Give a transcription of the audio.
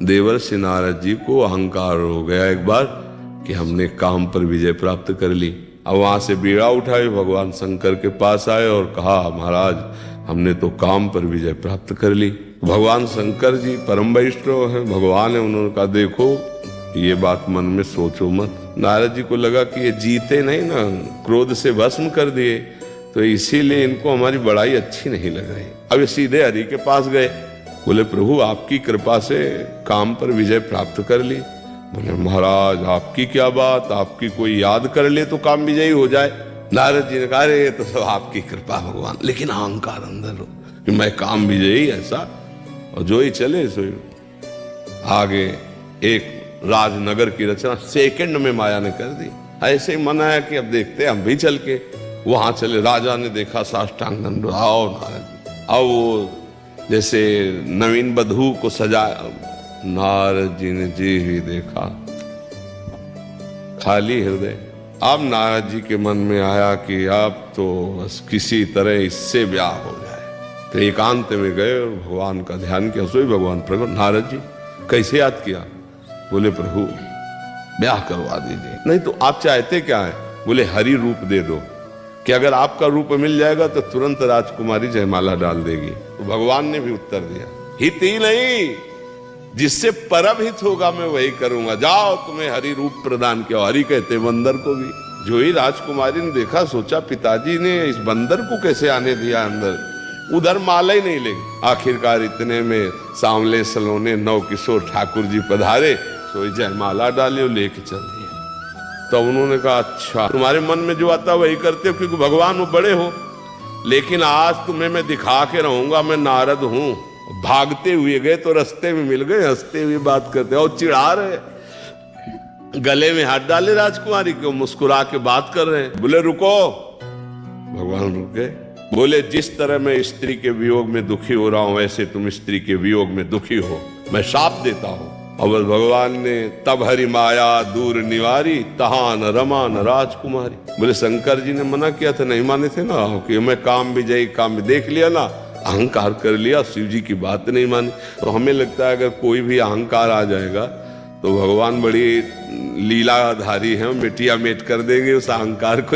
देवर्षि नारद जी को अहंकार हो गया एक बार कि हमने काम पर विजय प्राप्त कर ली। अब वहां से बीड़ा उठाए भगवान शंकर के पास आए और कहा महाराज हमने तो काम पर विजय प्राप्त कर ली। भगवान शंकर जी परम वैष्णव है, भगवान है, उन्होंने कहा देखो ये बात मन में सोचो मत। नारद जी को लगा कि ये जीते नहीं ना, क्रोध से भस्म कर दिए, तो इसीलिए इनको हमारी बड़ाई अच्छी नहीं लग रही। अब ये सीधे हरि के पास गए, बोले प्रभु आपकी कृपा से काम पर विजय प्राप्त कर ली। बोले महाराज आपकी क्या बात, आपकी कोई याद कर ले तो काम विजयी हो जाए। नारद जी ने कहा ये तो सब आपकी कृपा भगवान, लेकिन अहंकार अंदर हो कि मैं काम विजयी ऐसा, और जो ही चले सो आगे एक राजनगर की रचना सेकंड में माया ने कर दी। ऐसे ही मन आया कि अब देखते हम भी चल के वहां चले। राजा ने देखा साष्टांग दंड, आओ नारद। अब वो जैसे नवीन बधू को सजाया, नारद जी ने जी ही देखा खाली हृदय। अब नारद जी के मन में आया कि अब तो बस किसी तरह इससे ब्याह हो जाए। तो एकांत में गए और भगवान का ध्यान किया। सोई भगवान प्रकट, नारद जी कैसे याद किया? बोले प्रभु ब्याह करवा दीजिए। नहीं तो आप चाहते क्या है? बोले हरि रूप दे दो कि अगर आपका रूप मिल जाएगा तो तुरंत राजकुमारी जयमाला डाल देगी। तो भगवान ने भी उत्तर दिया हित ही नहीं, जिससे परम हित होगा मैं वही करूंगा। जाओ तुम्हें हरि रूप प्रदान किया। हरि कहते बंदर को भी। जो ही राजकुमारी ने देखा सोचा पिताजी ने इस बंदर को कैसे आने दिया अंदर, उधर माला ही नहीं लेगी। आखिरकार इतने में सांवले सलोने नौ किशोर ठाकुर जी पधारे, सोई जयमाला डाले और लेके चल दिए। तो उन्होंने कहा अच्छा तुम्हारे मन में जो आता वही करते हो, क्योंकि भगवान वो बड़े हो, लेकिन आज तुम्हें मैं दिखा के रहूंगा मैं नारद हूं। भागते हुए गए तो रास्ते में मिल गए, हंसते हुए बात करते और चिढ़ा रहे, गले में हाथ डाले राजकुमारी को, मुस्कुरा के बात कर रहे हैं। बोले रुको, भगवान रुके। बोले जिस तरह मैं स्त्री के वियोग में दुखी हो रहा हूं वैसे तुम स्त्री के वियोग में दुखी हो, मैं शाप देता हूं। और भगवान ने तब हरि माया दूर निवारी, तहां न रमा न राजकुमारी। बोले शंकर जी ने मना किया था, नहीं माने थे ना कि मैं काम विजयी, काम देख लिया ना, अहंकार कर लिया, शिव जी की बात नहीं मानी। तो हमें लगता है अगर कोई भी अहंकार आ जाएगा तो भगवान बड़ी लीलाधारी है, मिटिया मेट कर देंगे उस अहंकार को।